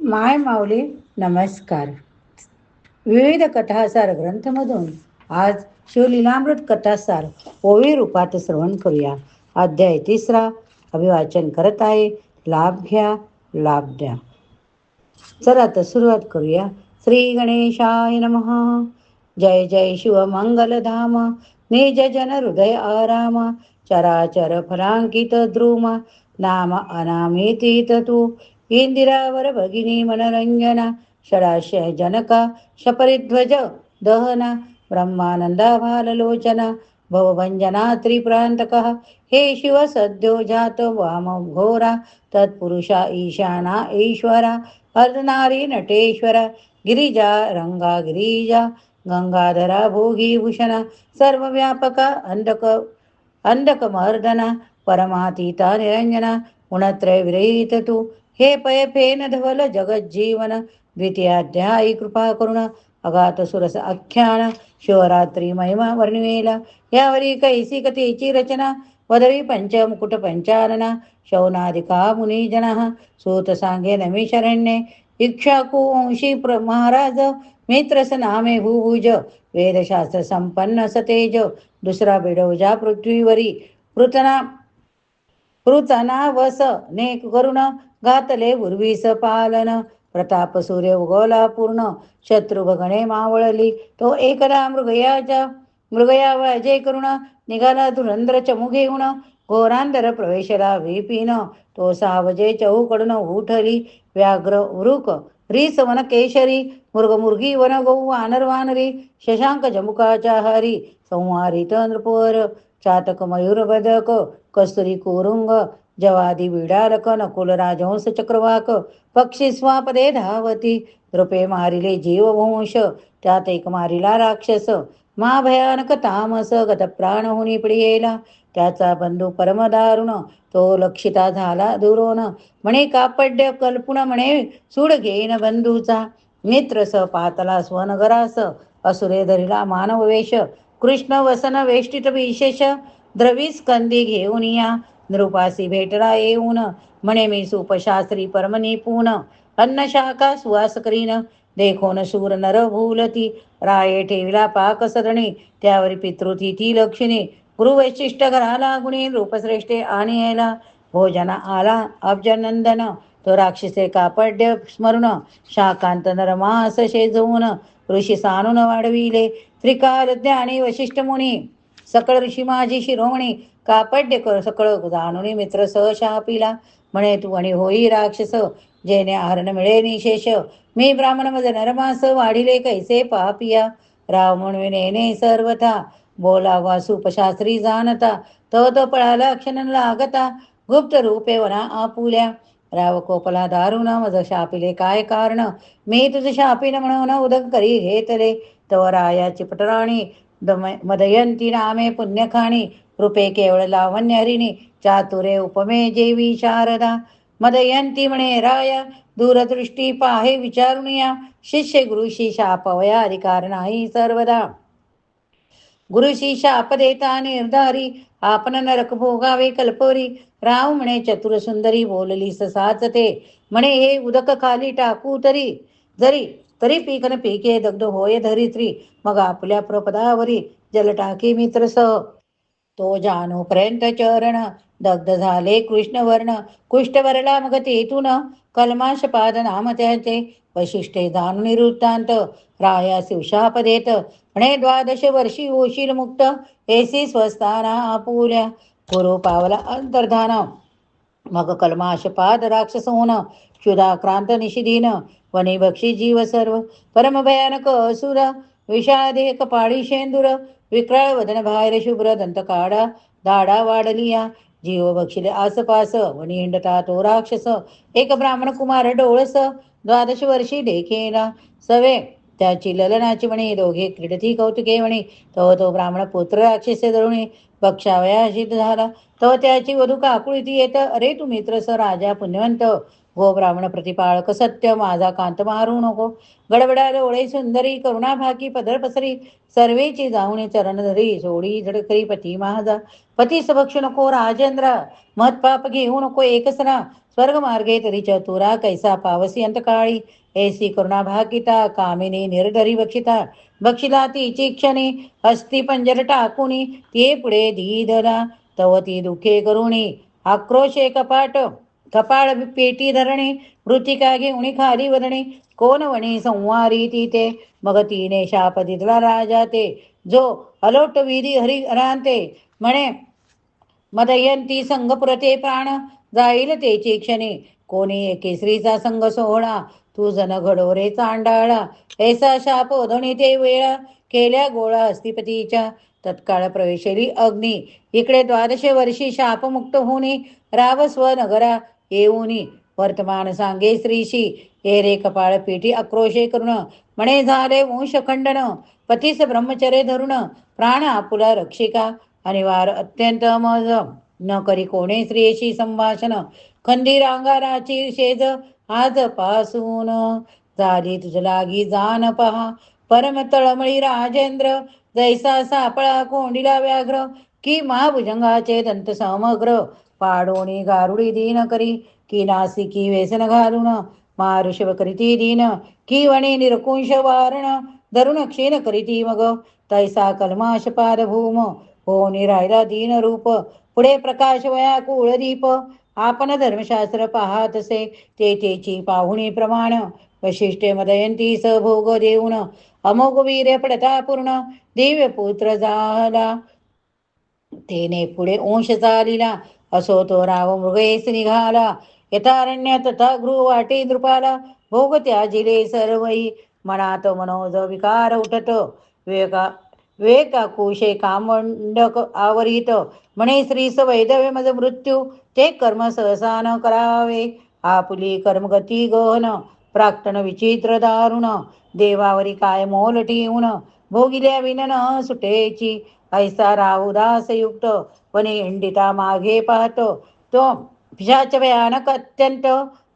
माय माऊली नमस्कार. विविध कथासार ग्रंथमधून आज शिवलीलामृत कथासार ओवी रूपात श्रवण करूया. अध्याय 3. अभिवाचन करत आहे. लाभ घ्या, लाभ द्या. चला तर सुरुवात करूया. श्री गणेशाय नमः. जय जय शिव मंगल धाम. निज जन हृदय आराम. चराचर फलांकित द्रुम. नाम अनामितीत तू. इंदिरावर भगिनी मनरंजना. षडाशय जनका शपरिध्वज दहना. ब्रह्मानंदा भाललोचना. भवभंजना त्रिप्रांतकः. हे शिव सद्यो जात वाम घोरा. तत्पुरुषा ईशाना ईश्वरा. अर्धनारी नटेश्वरा. गिरिजा रंगा गिरिजा. गंगाधरा भोगी भूषणा. सर्वव्यापका अंधकमर्दना. परमातीता निरंजना. गुणत्रय विरहित तू. हे पय फेन धवल जगज्जीवन. द्वितीयाध्यायी कृपा करुण. अगात सुरस आख्यान. शिवरात्री महिमा वर्णिवेला. यावरी कैसी कथेची रचना. वदवी पंचमुकुट पंचानना. शौनादिका मुनिजनः. सूत सांगे नमी शरण्ये. इक्ष्वाकु वंशी महाराज. मित्रस नामे भूभुज. वेदशास्त्र संपन्न सतेज. दुसरा बिडवजा पृथ्वीवरी. पृतना वस नेक करुण. घातले उर्वीस पालन. प्रताप सूर्य उगवला पूर्ण. शत्रु भगणे मावळली. तो एकदा मृगया वाजे करुण. निघाला धुरंध्र चमू घेऊन. घोरांधर प्रवेशला विपिन. तो सावजे चहूकडून उठली. व्याघ्र उरुक रीस वन केशरी. मुर्गी वन गौ वानर वानरी. शशांक जमुकाच्या हरी. संहारित नृपवर. चातक मयूर बदक. कस्तुरी कुरुंग. जवादी बिडालक. नकुल राजहंस चक्रवाक. पक्षी स्वापदे धावती. नृपे मारिले जीववंश. त्यात एक मारिला राक्षस. महाभयानक तामस. गतप्राण होनी पिडियेला. त्याचा बंधू परमदारुण. तो लक्षिता झाला दुरोन. म्हणे कापड्य कल्पुण म्हणे सूड घेईन बंधूचा. मित्र स पातला स्वनगरास. असुरे धरिला मानव वेश. कृष्ण वसन वेष्टित विशेष. द्रवी स्कंदी घेऊन या. नृपासी भेटला येऊन. म्हणे मी सुपशास्त्री परमनिपुण. अन्न शाखा सुवास करीन. देखोन शूर नर भूलती. राये ठेविला पाक सदणी. त्यावरी पितृतिथी लक्षिणी. गुरु वैशिष्ट घराला गुणी. रूपश्रेष्ठे आणि यायला. भोजना आला अब्जनंदन. तो राक्षसे कापड्य स्मरून. शाकांत नरमास शेजवून. ऋषी सानून वाढविले. त्रिकाल ज्ञानी वशिष्ठ मुनी. सकळ ऋषी माझी शिरोमणी. कापड्य सकळ जाणुनी मित्र शापिला. म्हणे तू आणि होई राक्षस. जेणे आहरण मिळे निशेष. मी ब्राह्मण मज नरमास. वाढिले कैसे पापिया. राव म्हणविने सर्वथा. बोलावा सुपशास्त्री जाणता. तो पळाला क्षण लागता. गुप्त रूपे वना आपुल्या. राव कोपला दारुण मज शापिले काय कारण. मी तुझ शापिन म्हणून उदक करी घेतले. तव रायाची पटराणी. मदयंती नामे पुण्यखाणी. रूपे केवळ लावण्य हरिणी. चातुरे उपमे जेवी शारदा. मदयंती म्हणे राया. दूरदृष्टी पाहे विचारून या. शिष्य गुरुशी शापवया अधिकार नाही सर्वदा. गुरुशी शाप देता निर्धारी. आपण नरक भोगावे कल्पवरी. राव म्हणे चतुर सुंदरी. बोलली ससाच ते. म्हणे हे उदक खाली टाकू तरी तरी पीकन पीके दग्ध होय धरित्री. मग आपल्या प्रपदावरी जल टाकी मित्रसह. तो जानूपर्यंत चरण. दग्ध झाले कृष्णवर्ण. कुष्ठ भरला मग तेथून. कल्माशपाद नाम त्याचे. वशिष्ठे जाणून वृत्तांत. राया शिवशाप देत. म्हणे 12 वर्षी होशील मुक्त. एसी स्वस्थाना आपुल्या. गुरु पावला अंतर्धान. मग कल्माशपाद राक्षस होन. क्षुधाक्रांत निशिधीन. वनी बक्षी जीव सर्व. परम भयानक असुर. विषादे कपाळी शेंदूर. विक्राळ वदन बाहेर शुभ्र दंत काढा. दाढा वाढलिया. जीव बक्षिले आसपास. वणी हिंडता तो राक्षस. एक ब्राह्मण कुमार डोळस. 12 वर्षी देखेला सवे. त्याची ललनाची म्हणे. दोघे क्रीडती कौतुके म्हणे. तो ब्राह्मण पुत्र राक्षसे धरुणी. बक्षावया सिद्ध झाला. त्याची वधू काकुळीती येत. अरे तू मित्रस राजा पुण्यवंत. गो ब्राह्मण प्रतिपाळक सत्य माझा कांत मारू नको. गडबडा डोळे सुंदरी करुणा भाकी पदर पसरी सर्वेची जाऊन चरण धरी सोडी झडकरी पती माझा. पती सबक्ष नको राजेंद्र महत्पाप घेऊ नको एकसरा. स्वर्ग मार्गे तरी चतुरा कैसा पावसी अंतकाळी. ऐसी करुणा भाकिता कामिनी निर्धरी बक्षिता. बक्षिला तिची क्षणी हस्ती पंजर टाकुनी ते पुढे दीदला तव ती दुखे करुणी. आक्रोशे कपाळ पेटी धरणे मृतिका घेऊणी खाली वरणे. कोण वणी संवारी तिथे मग तिने शाप दिला राजा ते. जो अलोट विधी हरी रांते म्हणे मदयंती संगपुरते प्राण जाईल तेची क्षणी. कोणी केसरीचा संग सोहळा तू जन घडोरे चांडाळा. ऐसा शाप ओधणी ते वेळा केल्या गोळा हस्तिपतीच्या. तत्काळ प्रवेशेली अग्नी इकडे 12 वर्षी शापमुक्त होणी राव स्वनगरा येऊनी. वर्तमान सांगे श्रीशी हे रे कपाळ पेटी आक्रोशे करुण. म्हणे झाले वंश खंडन पतीस ब्रह्मचर्य धरुण. प्राण आपुला रक्षिका अनिवार अत्यंत मज. न करी कोणे स्त्रियेशी संभाषण खंदी रांगाराची शेज आज पासून. झाली तुझ लागी जाण पहा परम तळमळी राजेंद्र. जैसा सापळा कोंडीला व्याघ्र की महाभुजंगाचे दंत समग्र. पाडोणी गारुडी दीन करी की नासिकी व्यसन घालून. मारुषव करीती दीन की वणी निरकुंश वारण. धरुण क्षीण करीती मग तैसा कल्माश पादभूम. हो निरायला दीन रूप पुढे प्रकाश वया कुळदीप. आपण धर्मशास्त्र पाहातसे ते तेची पाहुणी प्रमाण. वशिष्ठे मदयंती भोग देऊन अमोघ वीर्य पडता पूर्ण. दिव्य पुत्र झाला तेने पुढे अंश चालिला. असो तो राव मृगेस निघाला यथारण्य तथा गृह वाटे नृपाला. भोग त्याजिले सर्वई मनात मनोज विकार उठत. वेका कुशे कामंडक आवरित म्हणे श्रीस वैदव्य मज मृत्यू. ते कर्म सहसा न करावे आपुली कर्मगती गहन. प्राक्तन विचित्र दारुण देवावरी काय मोल ठेवून. भोगिल्या विनन सुटेची ऐसा राहुदास युक्त. वने इंडिता मागे पाहतो तो पिशाच भयानक अत्यंत.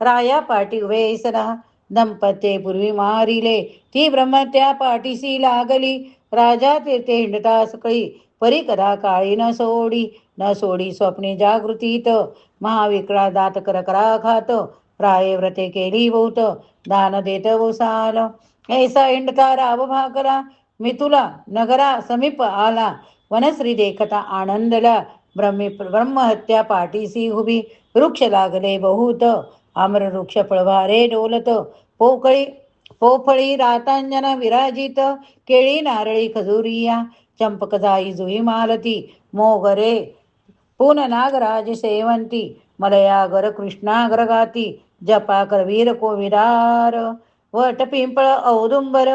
राया पाठी वेसना दंपत्ये पूर्वी मारिले ती ब्रह्म त्या पाठीसी लागली. राजा तीर्थे हिंडता सकळी परी कदा काळी न सोडी स्वप्ने जागृतीत. महाविक्रा दात करकरा खात प्राये व्रते केली बहुत. दान देत वसाल ऐसा हिंडता राव भागला. मिथुला नगरा समीप आला वनश्री देखता आनंदला. ब्रह्महत्या पाठीसी उभी वृक्ष लागले बहुत. आम्र वृक्ष फळभारे डोलत पोफळी रातांजन विराजित. केळी नारळी खजुरिया चंपक जाई जुई मालती. मोगरे पुन नागराज सेवंती मलयागर कृष्णागर गाती. जपा करवीर कोविदार वट पिंपळ औदुंबर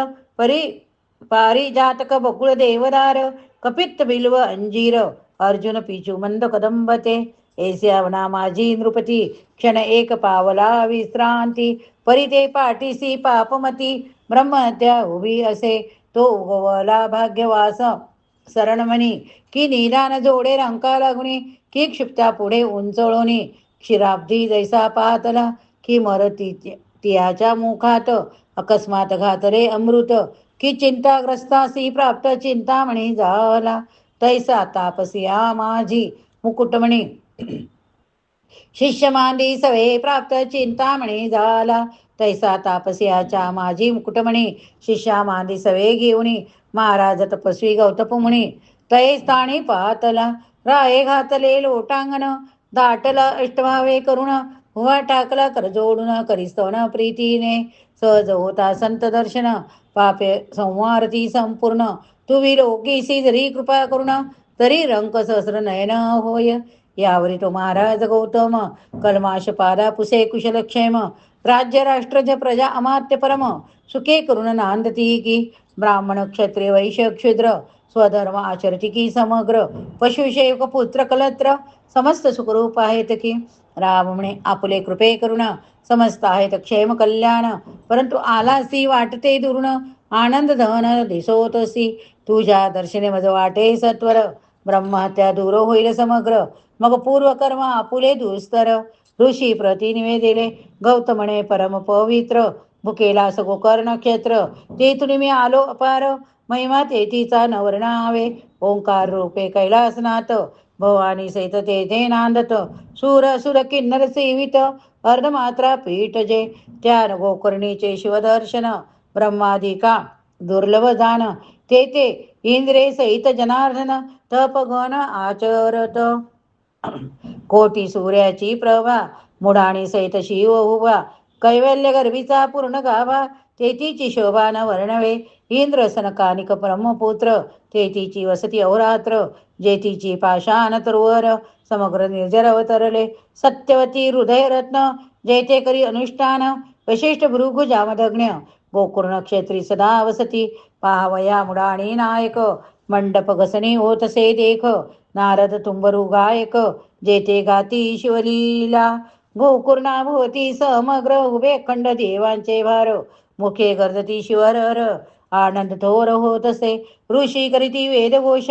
पारिजातक बकुळ देवदार. कपित्त बिल्व अंजीर अर्जुन पिचू मंद कदंबते. ऐस्यावना माझी नृपती क्षण एक पावला विश्रांती. परिते पाठीसी पापमती ब्रह्महत्या उभी असे. तो उगवला भाग्यवास शरणमणी की निदान जोडे रंका लागुनी. की क्षिप्ता पुढे उंचळोनी क्षीराब्धी जैसा पातला. की मरती तियाच्या मुखात अकस्मात घातले अमृत. की चिंताग्रस्तासी प्राप्त चिंतामणी झाला. तैसा तापसिया माझी मुकुटमणी शिष्य मांदी सवे प्राप्त चिंतामणी झाला. तैसा तापसियाच्या माझी मुकुटमणी शिष्या मांदी सवे घेऊनी. महाराज तपस्वी गौतप मुनी तै स्थानी पाहतला. राये घातले लोटांगण दाटला अष्टभावे करुण. हुवा टाकला कर जोडून करिस्तवन प्रीतीने. सहज होता संत दर्शन पापे संवारती संपूर्ण. तुवी लोकीसी जरी कृपा करुण तरी रंक सहस्र नयन होय. यावरी तो महाराज गौतम कल्माश पादा पुसे कुशलक्षेम. राज्य राष्ट्रज प्रजा अमात्य परम सुखे करुण नांदती की. ब्राह्मण क्षत्रिय वैश्य क्षुद्र स्वधर्म आचरती की समग्र. पशुसेवक पुत्र कलत्र समस्त सुखरूप आहेत की. राम म्हणे आपुले कृपे करुण समस्त आहेत क्षेम कल्याण. परंतु आलासी वाटते दुर्ण आनंद धन दिसोतसी. तुझ्या दर्शने मज वाटे सत्वर ब्रह्महत्या दूर होईल समग्र. मग पूर्वकर्म आपुले दुस्तर ऋषी प्रती निवेदिले. गौतमने परम पवित्र भुकेला गोकर्ण क्षेत्र. तेथून मी आलो अपार, महिमा तेथीचा नवर्णावे. ओंकार रूपे कैलासनाथ, भवानी सहित तेथे नांदत. सूर असुर किन्नर सेवित, अर्धमात्रा पीठ जे. त्या गोकर्णीचे शिवदर्शन, ब्रह्मादिका दुर्लभ जाण. तेथे इंद्रे सहित जनार्दन, तपगण आचरत. कोटी सूर्याची प्रभा, मुडाणी सहित शिव उभा. कैवल्य गर्भीचा पूर्ण गाभा, तेथीची शोभा न वर्णवे. इंद्र सनकानिक ब्रह्मपुत्र, तेथीची वसती अहोरात्र. जेथीची पाषाण तरुवर, समग्र निर्जर अवतरले. सत्यवती हृदयरत्न, जेथे करी अनुष्ठान. वशिष्ठ भृगु जामदग्न, गोकर्ण क्षेत्री सदा वसती. पाहावया मुडाणी नायक, मंडप घसणी होतसे देख. नारद तुंबरू गायक, जेथे गाती शिवलीला. गोकुर्णाभोवती समग्र उभे अखंड देवांचे भार. मुखे गर्जती शिवरर, आनंद थोर होत असे. ऋषी करीती वेदघोष,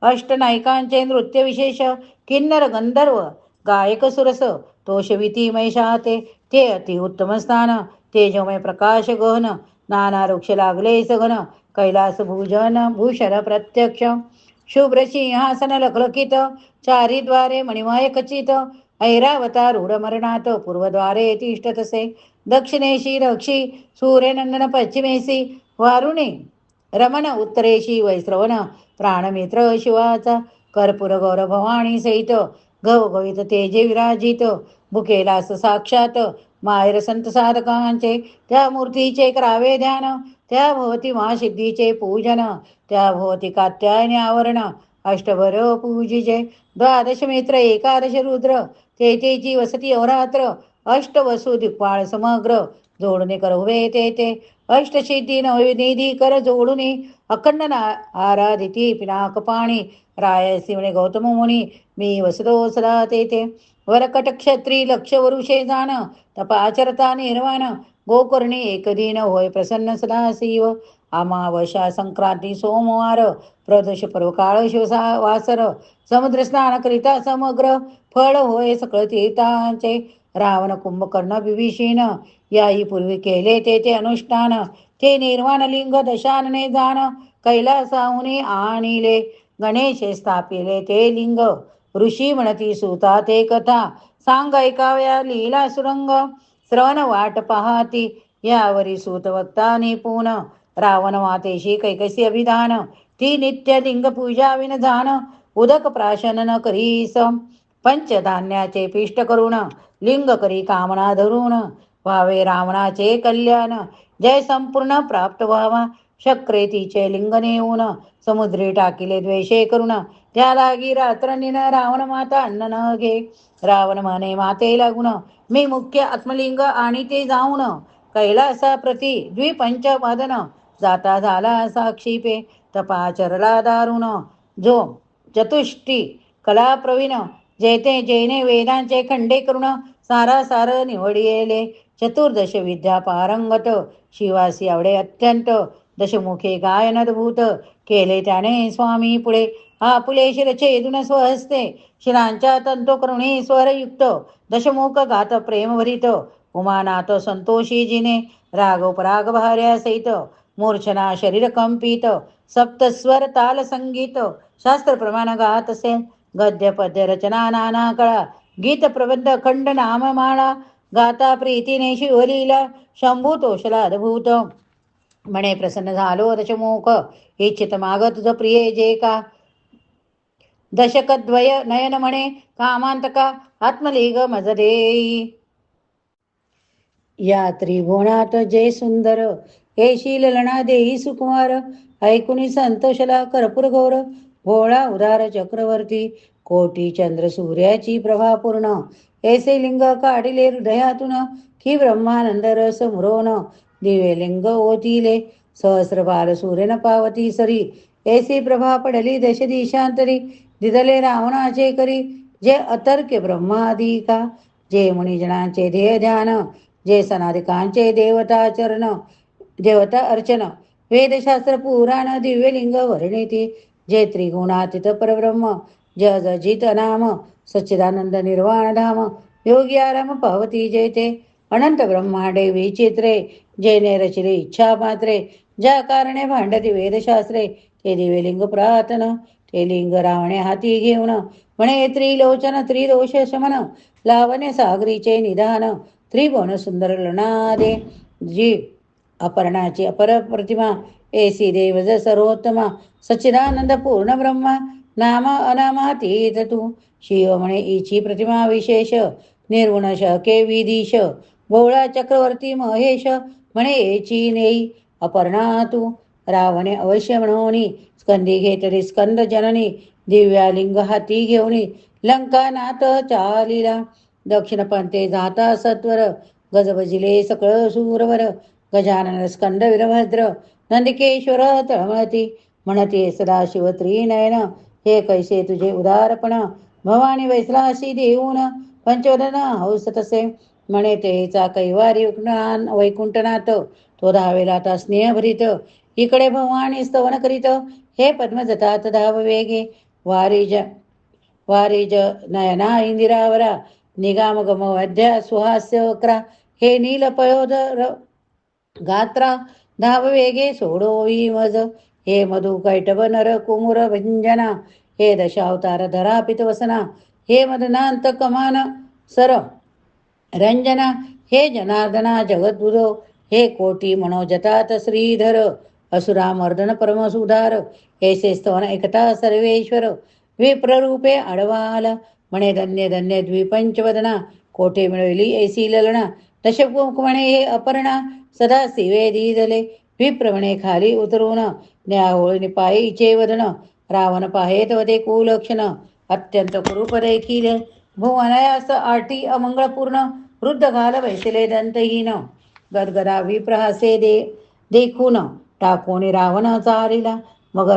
अष्टनायकांचे नृत्य विशेष. किन्नर गंधर्व गायक सुरस, तोषविती मैशाते. ते अति उत्तम स्थान, तेजमय प्रकाश गहन. नाना वृक्ष लागले सघन, कैलास भूजन भूषण प्रत्यक्ष. शुभ्र सिंहासन लखलखित, चारीद्वारे मणिमय खचित. ऐरावतारूढ मरणात, पूर्वद्वारे तिष्ठतसे. दक्षिणेशी रक्षी सूर्यनंदन, पश्चिमेशी वारुणी रमण, उत्तरेशी वैश्रवण प्राणमित्र शिवाचा. कर्पूर गौर भवानी सहित, घवघवीत तेजे विराजित. भुकेलास साक्षात माहेर संत साधकांचे. त्या मूर्तीचे करावे ध्यान, त्या भोवती महासिद्धीचे पूजन. त्या भोवती कात्यायनी आवरण, अष्टभर पूजिजे. द्वादश मित्र एकादश रुद्र, तेथेची वसती अहोरात्र. अष्टवसू दिक्पाळ समग्र, जोडणे कर उभे तेथे. अष्टसिद्धी नवनिधी कर जोडुनी, अखंड आराधिती पिनाक पाणी. रायसी म्हणे गौतम मुनी, मी वसतो सदा तेथे. वरकट क्षत्री लक्ष वरुषे जाण, तपाचरता निर्वाण. गोकर्णी एकदिन होय प्रसन्न सदा शिव. अमावस्या संक्रांती सोमवार, प्रदोष पर्व काळ शिवसा वासर. समुद्र स्नान करिता समग्र, फळ होय सकळ तीर्थांचे. रावण कुंभकर्ण विभीषण, याही पूर्वी केले तेथे अनुष्ठान. ते निर्वाण लिंग दशानने जाण, कैलासाहुनी आणिले. गणेशे स्थापिले ते लिंग, ऋषी म्हणती सुता ते कथा. सांग ऐकाव्या लीला सुरंग, श्रवण वाट पाहाती. यावरी सूत वक्ता निपुण, रावण मातेशी कैकसी अभिधान. ती नित्य लिंग पूजा विन जाण, उदक प्राशन न करीस. पंचधान्याचे पिष्ट करून, लिंग करी कामना धरून. व्हावे रावणाचे कल्याण, जय संपूर्ण प्राप्त व्हावा. शक्रेतीचे लिंग नेऊन, समुद्री टाकिले द्वेषे करून. त्या लागी रात्रनीन रावण माता अन्न न घे. रावण म्हणे माते लागून, मी मुख्य आत्मलिंग आणि ते जाऊन. कैलासा प्रती द्विपंच वादन, जाता झाला साक्षीपे. तपाचरला दारुण, जो चतुष्टी कला प्रवीण. जेथे जेने वेदांचे खंडे करून, सारासार निवडिले. चतुर्दश विद्या पारंगत, शिवासी आवडे अत्यंत. दशमुखे गायन अद्भुत, केले त्याने स्वामी पुढे. आपुले शिरछेदून स्वहस्ते, शिरांच्या तंतोकरुणी स्वरयुक्त. दशमुख गात प्रेम भरित, उमानाथ संतोषी जिने. रागोपराग भार्या सहित, मूर्छना शरीर कंपित. सप्तस्वर ताल संगीत, शास्त्र प्रमाण गात असे. गद्य पद्य रचना नाना कळा, गीत प्रबंध खंड नाममाळा. गाता प्रीतीने शिवलीला, शंभू तोषला अद्भुत. म्हणे प्रसन्न झालो दशमुख, इच्छित माग तुझ प्रिये जे का. दशकद्वय नयन म्हणे कामांतका, आत्मलिंग मज देई. या त्रिभुवनात जे सुंदर, येशी ललना देई सुकुमार. ऐकुनी संतोषला कर्पूर गौर, भोळा उदार चक्रवर्ती. कोटी चंद्र सूर्याची प्रभा पूर्ण, ऐसे लिंग काढिले हृदयातून. की ब्रह्मानंद रस मुरोन, दिवे लिंग ओतिले. सहस्र बाल सूर्यन पावती सरी, ऐसी प्रभा पडली दश दिशांतरी. दिदले रावणाचे करी, जे अतर्क्य ब्रह्मादिका. जे मुनिजनांचे ध्येय ध्यान, जे सनादिकांचे देवता अर्चन. वेदशास्त्र पुराण दिव्यलिंग वर्णिती. जे त्रिगुणातीत परब्रह्म, जज जित नाम. सच्चिदानंद निर्वाण धाम, योगी आराम पावती जयते अनंत ब्रह्मांडे विचित्रे जैने रचिले इच्छा मात्रे ज्या कारणे भांडती वेदशास्त्रे ते दिवे लिंग प्रार्थन ते लिंग रावणे हाती घेऊन म्हणे त्रिलोचन त्रिदोष शमन लावणे सागरीचे निधान त्रिभुवन सुंदर लनादे जी अपर्णाची अपर प्रतिमा एसी देव सर्वोत्तमा सच्चिदानंद पूर्ण ब्रह्मा नाम अनामातीत तू शिव म्हणे इची प्रतिमा विशेष निर्गुण शके विधीश भोळा चक्रवर्ती महेश म्हणे एची नेई अपर्णा तू रावणे अवश्य म्हणून स्कंदी घेतली स्कंद जननी दिव्या लिंग हाती घेऊनी लंका नाथ चालिला दक्षिण पंथे जाता सत्वर गजबजिले सकळ सूरवर गजानन स्कंद वीरभद्र नंदिकेश्वर तळमळती म्हणते सदाशिव त्रिनयन हे कैसे तुझे उदारपण भवानी वैसलाशी देऊन पंचवदन हौस तसे म्हणे तेचा कैवारी वैकुंठनाथ तो धावेला आता स्नेहभरीत इकडे भवानी स्तवन करीत हे पद्मजतात धाव वेगे वारिज वारिज नयना इंदिरावरा निगाम गम वध्या सुहास्य वक्रा हे नील पयोदर गात्रा धाव वेगे सोडोई मज हे मधु कैटभ नर कुमुर भंजना हे दशावतार धरा पितवसना हे मदनांत कमान सर रंजना हे जनार्दना जगद्बुधो हे कोटी मनोजतात श्रीधर असुरा मर्दन परमसुधार हे स्तवन एकता सर्वेश्वर विप्ररूपे आडवाल म्हणे धन्य धन्य द्विपंचवदना कोठे मिळविली ऐसी ललना दशमुख म्हणे हे अपर्णा सदा शिवे दिदले विप्रमणे खाली उतरून न्याहोळी पायीचे वदन रावण पाहेत वदे कुलक्षण अत्यंत कुरूप देखील भुवनयास आटी अमंगळपूर्ण वृद्ध घाल वैसले दंतहीन गदगदा विप्रहासे देखून टाकून रावण चारिला मग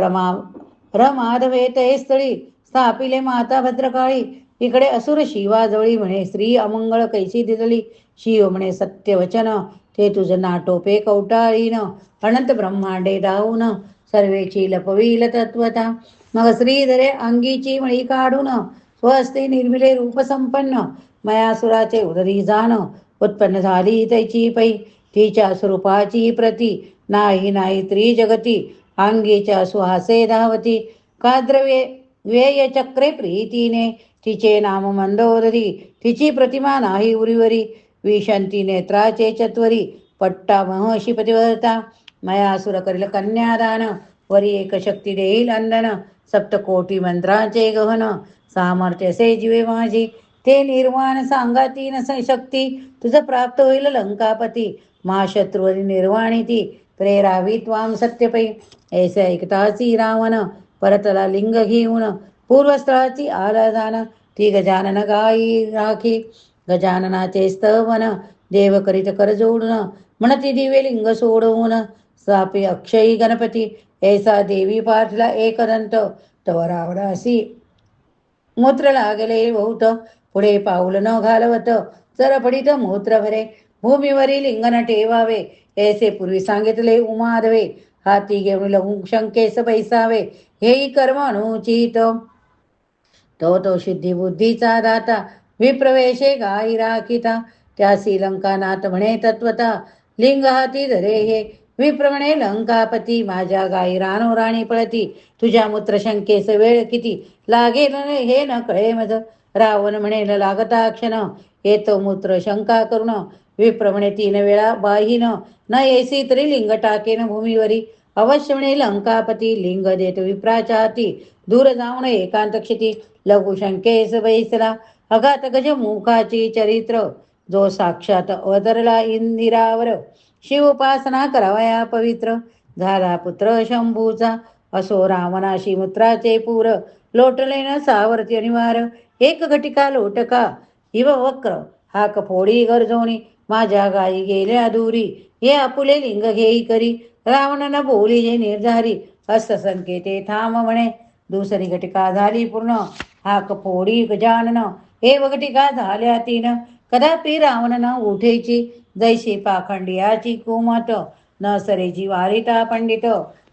रमाधवे ते स्थळी स्थापिले माता भद्रकाळी इकडे असुर शिवाजवळी म्हणे स्त्री अमंगळ कैसी दिसली शिव म्हणे सत्यवचन ते तुझं नाटोपे कौटाळीन अनंत ब्रह्मांडे धावून सर्वेची लपवील तत्वता मग श्रीधरे अंगीची मळी काढून स्वस्ती निर्मिले रूप संपन्न मयासुराचे उदरी जाण उत्पन्न झाली त्याची पै तिच्या स्वरूपाची प्रती नाही नाही त्रिजगती अंगीच्या सुहासे धावती काद्रवे व्यय चक्रे प्रीतीने तिचे नाम मंदोदरी तिची प्रतिमा नाही उरीवरी विशंती नेत्राचे चत्वरी पट्टा महर्षी पतिव्रता मयासुर करील कन्यादान वरी एक शक्ती देईल अंदन सप्तकोटी मंत्राचे गहन सामर्थ्य से जीवे माझी ते निर्वाण सांगाती न शक्ती तुझ प्राप्त होईल लंकापती महाशत्रुवरी निर्वाणी ती प्रेरावी त्वाम सत्यपै ऐसे ऐकताची रावण परतला लिंग घेऊन पूर्वस्थळाची आराधना ती गजानन गाई राखी गजाननाचे स्तवन देव करीत कर जोडून म्हणती दिवे लिंग सोडवून सापी अक्षयी गणपती ऐसा देवी पाठला एकदंत तव रावणासी मूत्र लागले बहुत पुढे पाऊल न घालवत जर पडित मूत्र भरे भूमीवरी लिंगन ठेवावे ऐसे पूर्वी सांगितले उमाधवे हाती घेऊन लघु शंकेस बैसावे हेही कर्म अनुचित तो शुद्धी बुद्धीचा दाता विप्रवेशे गाई राखिता त्यासी लंकानाथ म्हणे तत्वता लिंग हाती धरे हे विप्रमणे लंकापती माझ्या गाई रानो राणी पळती तुझ्या मूत्र शंकेस वेळ किती लागेल हे न कळे मज रावण म्हणेल लागता क्षण येतो मूत्र शंका करून विप्रमणे 3 वेळा बाहीन न येसी तरी लिंग टाकेन भूमीवरी अवश्य म्हणे लंकापती लिंग देत विप्राच्या हाती दूर जाऊन एकांत क्षिती लघु शंकेस बैसला अघात गज मुखाची चरित्र जो साक्षात अवतरला इंदिरावर शिव उपासना करावया पवित्र झाला पुत्र शंभूचा असो रावणाशी मूत्राचे पूर लोटले न सावरती अनिवार एक घटिका लोटका इव वक्र हाक फोडी गरजोणी माझ्या गायी गेल्या दूरी हे आपुले लिंग घेई करी रावणाला बोली जे निर्धारी हस्त संकेते थांब म्हणे दुसरी घटिका झाली पूर्ण हाक फोडी गजानन हे घटिका झाल्या 3 कदापि रावण उठेची जैशी पाखंडियाची कुमत न सरेची वारिता पंडित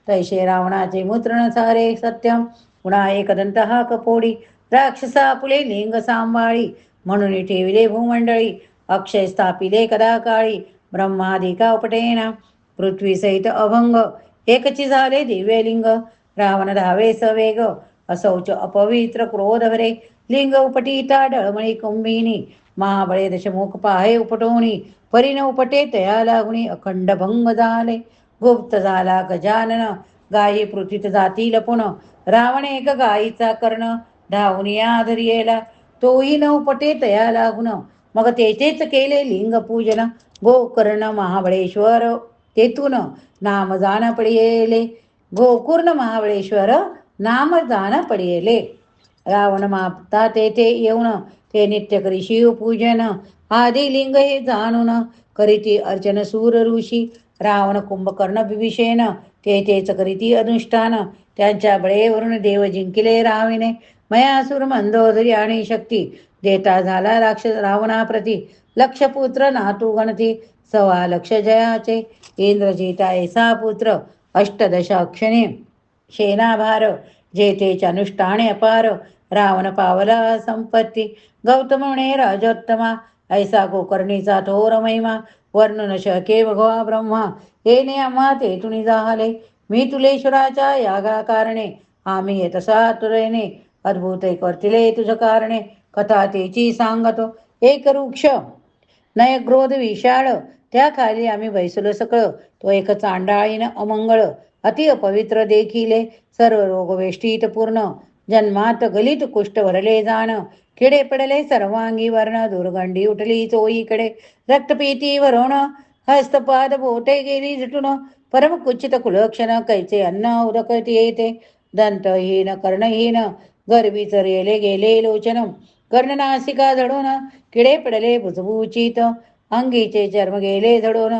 तैसे रावणाचे मूत्र न सारे सत्यम पुन्हा एकदंत हाक फोडी राक्षसा आपुले लिंग सांभाळी म्हणून ठेविले भूमंडळी अक्षय स्थापिले कदा काळी ब्रह्मादिका उपटेना पृथ्वी सहित अभंग एकची झाले दिव्यलिंग रावण धावे सवेग असौच अपवित्र क्रोध भरे लिंग उपटीता डळमळी कुंभिनी महाबळे दशमुख पाहे उपटोणी परीन उपटे तया लागुणी अखंड भंग झाले गुप्त झाला गजानन गायी पृथ्वीत जाती लपुण रावण एक गायीचा कर्ण धावून धरियेला तोही न उपटे तया लागुन मग तेथेच केले लिंग पूजन गोकर्ण महाबळेश्वर तेथून नाम जाण पडियेले गोकर्ण महाबळेश्वर नाम जाण पडियेले रावण माता तेथे येऊन ते नित्य करी शिवपूजन आदी लिंग हे जाणून करीती अर्चन सूर ऋषी रावण कुंभकर्ण बिभीषण तेथेच करीती अनुष्ठान त्यांच्या बळेवरून देव जिंकिले राविने मयासुर मंदोदरी आणि शक्ती देता झाला राक्षस रावणाप्रती लक्षपुत्र नातू गणती 1.25 लक्ष जयाचे इंद्रजिता ऐसा पुत्र अष्टदश अक्षणे शेनाभार जेतेचे अनुष्ठाने अपार रावण पावला संपत्ती गौतम म्हणे राजोत्तमा ऐसा गोकर्णीचा थोर महिमा वर्णन शके भगवा ब्रह्मा येणे आम्हा तेथुनी झाले मी तुलेश्वराच्या यागा कारणे आम्ही येतसा तुरेने अद्भुत करतिले तुझ कारणे कथा तेची सांगतो एक वृक्ष नयग्रोध विशाळ त्या खाली आम्ही बैसलो सकळ तो एक चांडाळीन अमंगळ अति अपवित्र देखिले सर्व रोग वेष्टीत पूर्ण जन्मात गलित कुष्ठ भरले जाण किडे पडले सर्वांगी वर्ण दुर्गंडी उठली चोईकडे रक्तपीती भरवण हस्तपाद बोटे गेली झटून परम कुचित कुलक्षण कैचे अन्न उदकत येते दंतहीन कर्णहीन गर्वी चरेले गेले लोचन कर्णनासिका झडून किडे पडले भुजभुचित अंगीचे चर्म गेले झडून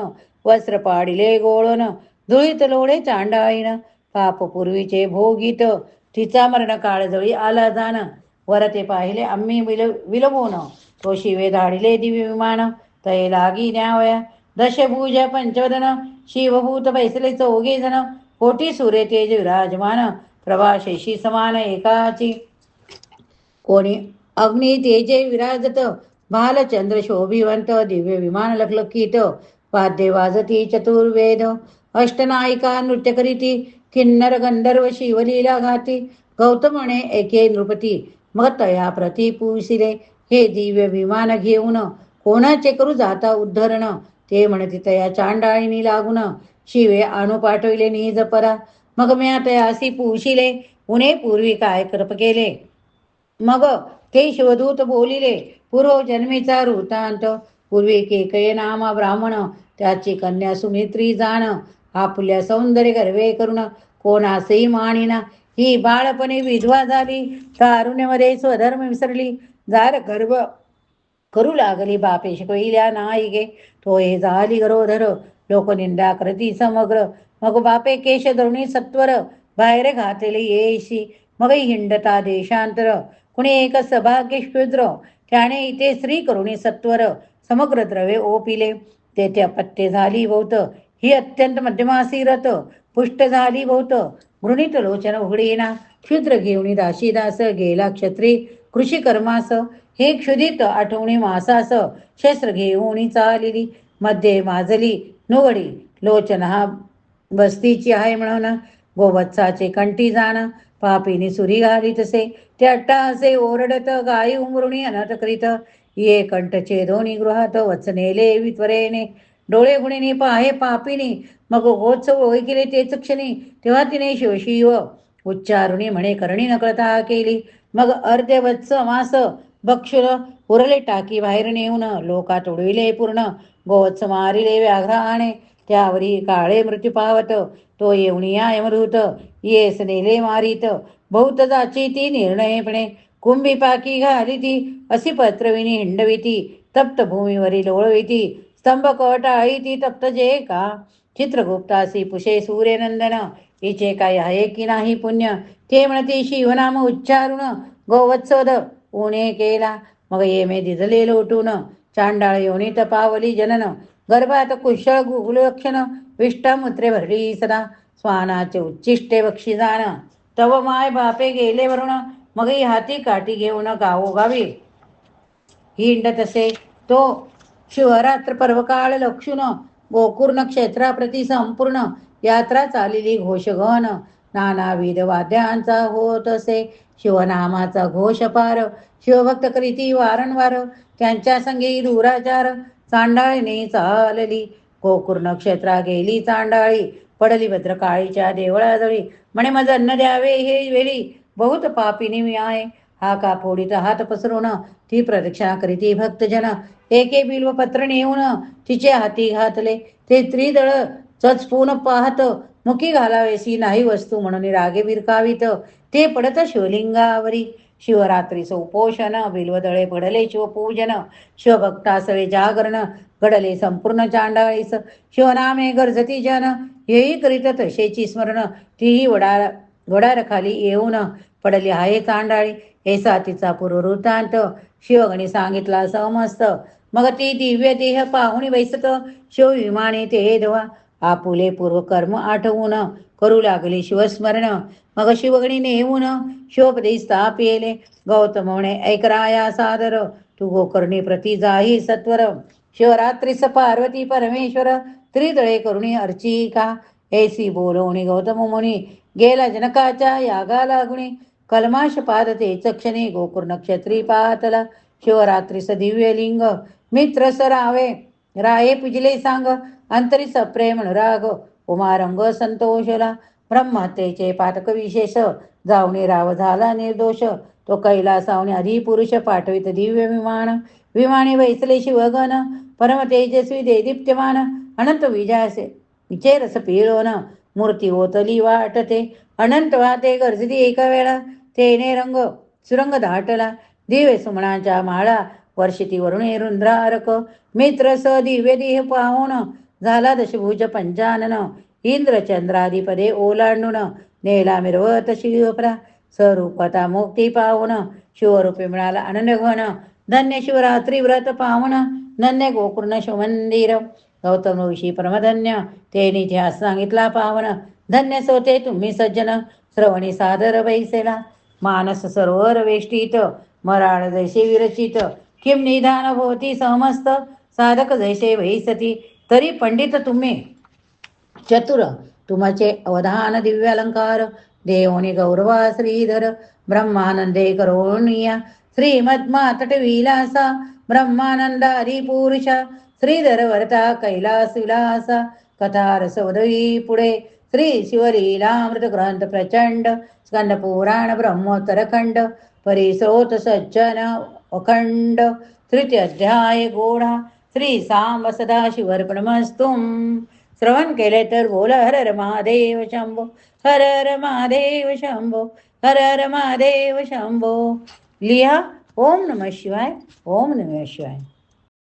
वस्त्र पाडिले गोळून धुळीत लोळे चांडाळीन पाप पूर्वीचे भोगीत तिचा मरण काळ जळी आला जाण वरते पाहिले आम्ही विलवून तो शिवे धाडिले दिव्य विमान तय लागी न्यावया दशभुज पंचवदन शिवभूत बैसले 4 जण कोटी सूर्य तेज विराजमान प्रभाशेशी समान एकाची कोणी अग्नी तेजे विराजत भालचंद्र शोभिवंत दिव्य विमान लखलखीत वाद्य वाजती चतुर्वेद अष्टनायिका नृत्य करीती किन्नर गंधर्व शिवलीला घाती गौतम म्हणे एके नृपती मग तया प्रती पुसिले हे दिव्य विमान घेऊन कोणाचे करू जाता उद्धरण ते म्हणते तया चांडाळीनी लागून शिवे आणू पाठविले निज परा मग म्या तयासी पुशिले उणे पूर्वी काय कृप केले मग ते शिवदूत बोलिले पूर्व जन्मीचा वृत्तांत पूर्वी केकये नामा ब्राह्मण त्याची कन्या सुमित्री जाण आपुल्या सौंदर्य गर्वे करून कोणासही मानिना ही बाळपणे विधवा झाली तारुण्यामध्ये स्वधर्म विसरली जार गर्भ करू लागली बापे शिकविल्या नाही गे तो हे झाली गरोधर लोकनिंदा करती समग्र मग बापे केश द्रोणी सत्वर बाहेर घातले येशी मग हिंडता देशांतर कुणी एक सभाग्य क्षुद्र त्याने इथे स्त्री करुणी सत्वर समग्र द्रव्ये ओपिले तेथे अपत्य झाली बहुत ही अत्यंत मध्यमासी रथ पुष्ट झाली बहुत घृणित लोचन उघडीना क्षुद्र घेऊनी दासीदास गेला क्षत्री कृषी कर्मास हे क्षुदित आठवणी मासास शस्त्र घेऊनी चालिली मध्ये माजली नुगडी लोचन हा बस्तीची आहे म्हणून गोवत्साचे कंठी जाण पापीने सुरी घालीत असे ते अट्टाहसे ओरडत गायी उमरुणी अनर्थ करीत ये कंठचे दोन्ही गृहात वचनेले वित्वरेने डोळे गुणिनी पाहे पापिनी मग गोत्सव ओळखिले तेच क्षणी तेव्हा तिने शिवशिव उच्चारुणी म्हणे करणी नकळता केली मग अर्धवत्स मास भक्षुर उरले टाकी बाहेर नेऊन लोकात उडविले पूर्ण गोवत्स मारिले व्याघ्राने त्यावरी काळे मृत्यू पावत तो येऊनिया यमदूत येस नेले मारित बहुत जाची ती निर्णयपणे कुंभी पाकी घालिती अशी पत्रविनी हिंडविती तप्त भूमीवरील ओळविती स्तंभ कटाळी ती तप्त जे का चित्रगुप्तासी पुषे सूर्यनंदन हिचे काय आहे की नाही पुण्य ते म्हणते शिवनाम उच्चारून गोवत्सोद उणे केला मग येमे दिजले लोटून चांडाळ योनीत पावली जनन गर्भात कुशळ गुलक्षण विष्टामुत्रे भरली सदा स्वानाचे उच्चिष्टे बक्षिदान तव माय बापे गेले वरुण मग हाती काठी घेऊन गावोगावी हिंडत असे. तो शिवरात्र पर्वकाळ लक्षून गोकुर्ण क्षेत्राप्रती संपूर्ण यात्रा चाललेली घोषगण नानाविध वाद्यांचा होत असे. शिवनामाचा घोष पार शिवभक्त करीती वारंवार त्यांच्या संगी दुराचार चांडाळीने चालली. गोकुर्ण क्षेत्रा गेली चांडाळी पडली भद्रकाळीच्या देवळाजवळी. म्हणे मज अन्न द्यावे हे वेळी बहुत पापिनी मी आहे. हा का फोडीत हात पसरून ती प्रदक्षिणा करीती भक्तजन. एके बिल्व पत्र नेऊन तिचे हाती घातले. ते त्रिदळ चचपून पाहत मुखी घालावेसी नाही वस्तू म्हणून रागे बिरकावित ते पडत शिवलिंगावरी. शिवरात्रीचं उपोषण बिल्वदळे पडले शिवपूजन शिवभक्तासळे जागरण घडले संपूर्ण चांडाळीस. शिवनामे गरजती जन हेही करीत तसेची स्मरण तीही वडारखाली येऊन पडली आहे चांडाळी. ऐसा तिचा पूर्ववृत्तांत शिवगणी सांगितला समस्त. मग ती दिव्य देह पाहुणी वैसत शिवविमाने ते धवा. आपुले पूर्वकर्म आठवून करू लागले शिवस्मरण. मग शिवगणी नेऊन शिवोपदेश स्थापिले. गौतम म्हणे ऐकराया सादर तू गोकर्णी प्रती जाही सत्वर. शिवरात्रीस पार्वती परमेश्वर त्रिदळे करुणी अर्चिका. ऐसी बोलवणी गौतम मुनी गेला जनकाच्या यागा लागुणी. कलमाश पादते चक्षणी गोकुर्ण क्षत्री पातला. शिवरात्रीस दिव्य लिंग मित्र सरावे राये पूजले सांग. अंतरी सप्रेम अनुराग उमारंग संतोषला. ब्रह्महत्येचे पातक विशेष जावणे राव झाला निर्दोष. तो कैलासावणे अधिपुरुष पाठवित दिव्य विमान. विमाने वैसले शिवगण परम तेजस्वी देदीप्यमान. अनंत विजयासे विचे रस पिळोन मूर्ती ओतली वाटते. अनंत वाते गरजती एका वेळा तेने रंग सुरंग दाटला. दिव्य सुमणाच्या माळा वर्षिती वरुणे रुंद्रारक. मित्र स दिव्य देह पाहून झाला दशभुज पंचानन. इंद्रचंद्राधिपदे ओलांडून नेला मिरवत शिवप्रा. स्वरूपता मुक्ती पाहून शिवरूपे मिळाला अनन्यघन. धन्य शिवरात्री व्रत पावन धन्य गोकुर्ण शिवमंदिर. गौतम ऋषी परमधन्य तेनी इतिहास सांगितला पावन. धन्य सोते तुम्ही सज्जन श्रवणी सादर बैसेला. मानस सरोवर वेष्टीत मराळ जैसे विरचित. किम निधान भवती समस्त साधक जैसे वैसती. तरी पंडित तुम्ही चतुर तुमचे अवधान दिव्यालंकार. देवोनी गौरवा श्रीधर ब्रह्मानंदे करोनिया. श्रीमद्मातट विलासा ब्रह्मानंदारी पुरुषा. श्रीधर वर्ता कैलास विलासा. कथा रसवदवी पुढे श्री शिवलीलामृत ग्रंथ प्रचंड. स्कंद पुराण ब्रह्मोत्तर खंड परिस्रोत सज्जन अखंड. तृतीय अध्याय गोढा. श्री सांब सदाशिवर्पणमस्तुम. श्रवण केले तर बोल हर हर महादेव शंभो. हर हर महादेव शंभो. हर हर महादेव शंभो. लिहा ओम नमः शिवाय. ओम नमः शिवाय.